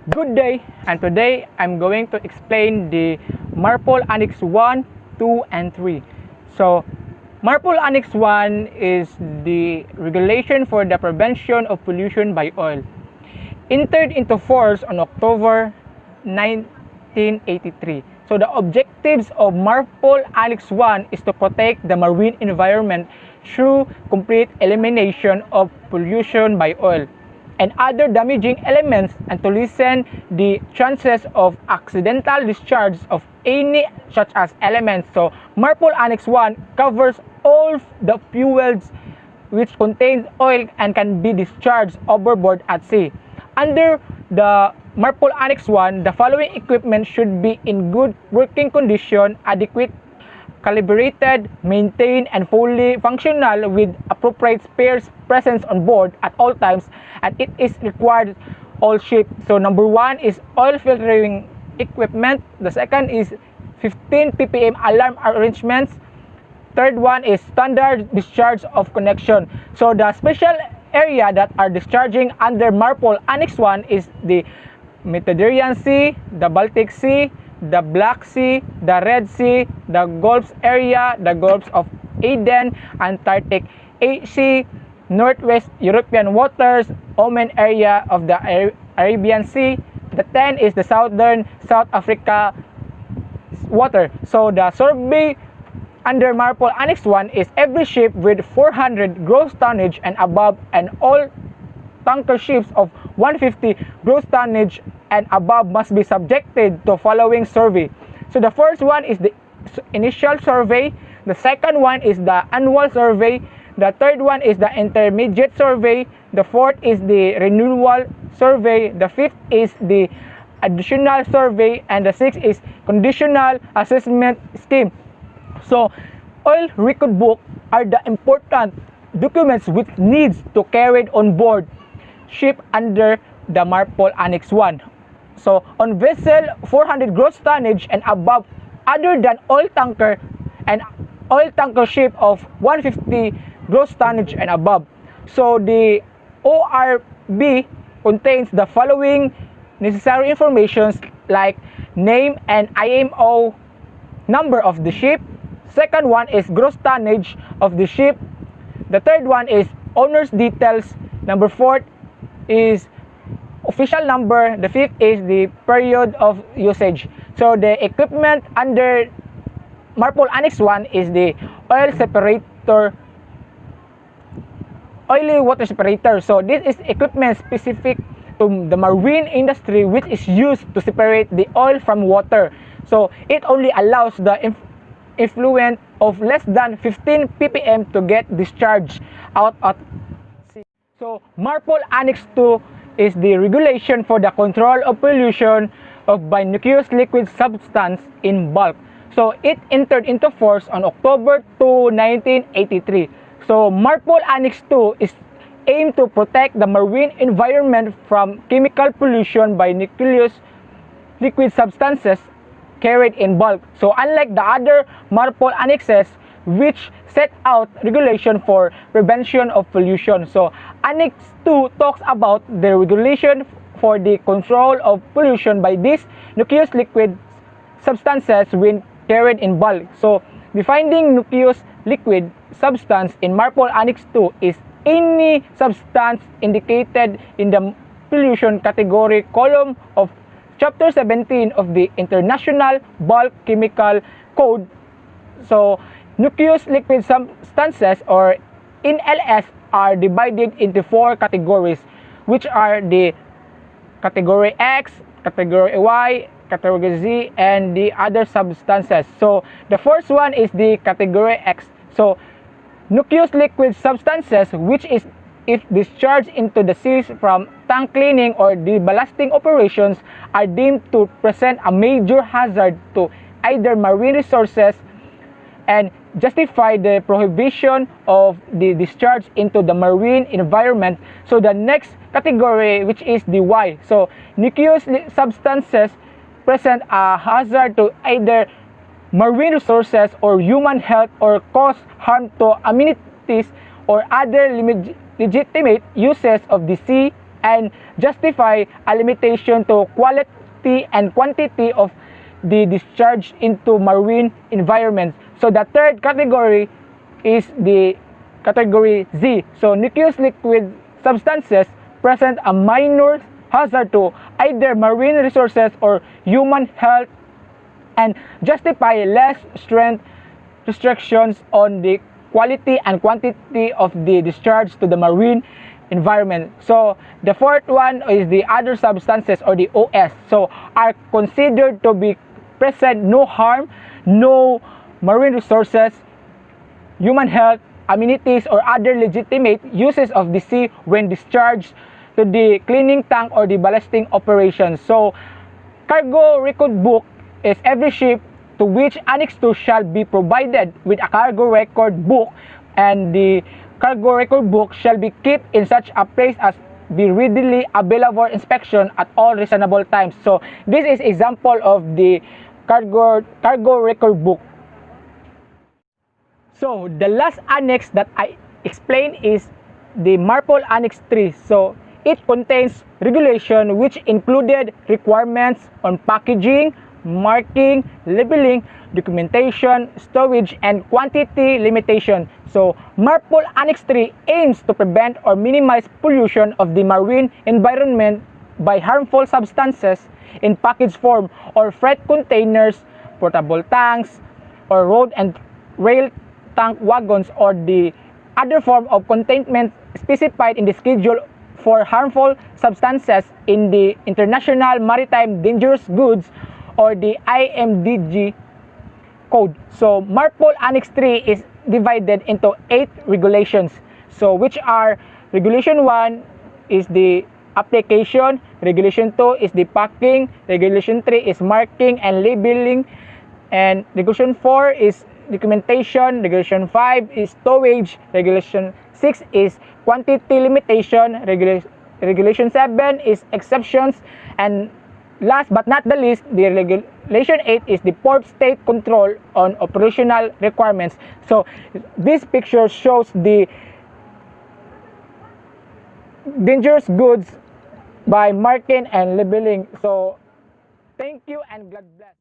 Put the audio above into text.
Good day, and today I'm going to explain the Marpol Annex 1, 2, and 3. So, Marpol Annex 1 is the regulation for the prevention of pollution by oil. Entered into force on October 1983. So, the objectives of Marpol Annex 1 is to protect the marine environment through complete elimination of pollution by oil and other damaging elements, and to lessen the chances of accidental discharge of any such as elements. So Marpol Annex 1 covers all the fuels which contain oil and can be discharged overboard at sea. Under the Marpol Annex 1, the following equipment should be in good working condition, adequate, calibrated, maintained, and fully functional with appropriate spares presence on board at all times, and it is required all ships. So number 1 is oil filtering equipment. The second is 15 ppm alarm arrangements. Third one is standard discharge of connection. So the special area that are discharging under Marpol Annex 1 is the Mediterranean Sea, the Baltic Sea, the Black Sea, the Red Sea, the Gulf area, the Gulfs of Aden, Antarctic Sea, Northwest European waters, Oman area of the Arabian Sea. The 10 is the Southern South Africa water. So the survey under Marpol Annex 1 is every ship with 400 gross tonnage and above, and all tanker ships of 150 gross tonnage and above must be subjected to following survey. So the first one is the initial survey, the second one is the annual survey, the third one is the intermediate survey, the fourth is the renewal survey, the fifth is the additional survey, and the sixth is conditional assessment scheme. So oil record book are the important documents which needs to carried on board ship under the Marpol Annex 1. So on vessel 400 gross tonnage and above, other than oil tanker and oil tanker ship of 150 gross tonnage and above. So the ORB contains the following necessary information like name and IMO number of the ship. Second one is gross tonnage of the ship. The third one is owner's details. Number 4 is official number. The fifth is the period of usage. So the equipment under Marpol Annex 1 is the oil separator, oily water separator. So this is equipment specific to the marine industry, which is used to separate the oil from water. So it only allows the effluent of less than 15 ppm to get discharged out at sea. So Marpol Annex 2 is the regulation for the control of pollution of binocuous liquid substance in bulk. So it entered into force on October 2, 1983. So Marpol Annex 2 is aimed to protect the marine environment from chemical pollution by nucleus liquid substances carried in bulk. So unlike the other Marpol annexes which set out regulation for prevention of pollution, so Annex 2 talks about the regulation for the control of pollution by these nucleus liquid substances when carried in bulk. So defining nucleus liquid substance in Marpol Annex 2 is any substance indicated in the pollution category column of Chapter 17 of the International Bulk Chemical Code. So nucleus liquid substances, or NLS, are divided into 4 categories, which are the category X, category Y, category Z, and the other substances. So the first one is the category X. So nucleus liquid substances which is if discharged into the seas from tank cleaning or deballasting operations are deemed to present a major hazard to either marine resources and justify the prohibition of the discharge into the marine environment. So the next category, which is the Y. So nucleus substances present a hazard to either marine resources or human health or cause harm to amenities or other legitimate uses of the sea, and justify a limitation to quality and quantity of the discharge into marine environments. So the third category is the category Z. So aqueous liquid substances present a minor hazard to either marine resources or human health and justify less strength restrictions on the quality and quantity of the discharge to the marine environment. So the fourth one is the other substances, or the OS. So are considered to be present no harm, no marine resources, human health, amenities, or other legitimate uses of the sea when discharged to the cleaning tank or the ballasting operations. So cargo record book is every ship to which Annex 2 shall be provided with a cargo record book, and the cargo record book shall be kept in such a place as be readily available for inspection at all reasonable times. So this is example of the cargo record book. So the last annex that I explained is the Marpol Annex 3. So it contains regulation which included requirements on packaging, marking, labeling, documentation, storage, and quantity limitation. So Marpol Annex 3 aims to prevent or minimize pollution of the marine environment by harmful substances in package form or freight containers, portable tanks, or road and rail tank wagons, or the other form of containment specified in the schedule for harmful substances in the International Maritime Dangerous Goods, or the IMDG code. So Marpol Annex 3 is divided into 8 regulations. So which are Regulation 1 is the application, Regulation 2 is the packing, Regulation 3 is marking and labeling, and Regulation 4 is documentation, Regulation 5 is stowage, Regulation 6 is quantity limitation, Regulation 7 is exceptions, and last but not the least, the Regulation 8 is the port state control on operational requirements. So this picture shows the dangerous goods by marking and labeling. So thank you and God bless.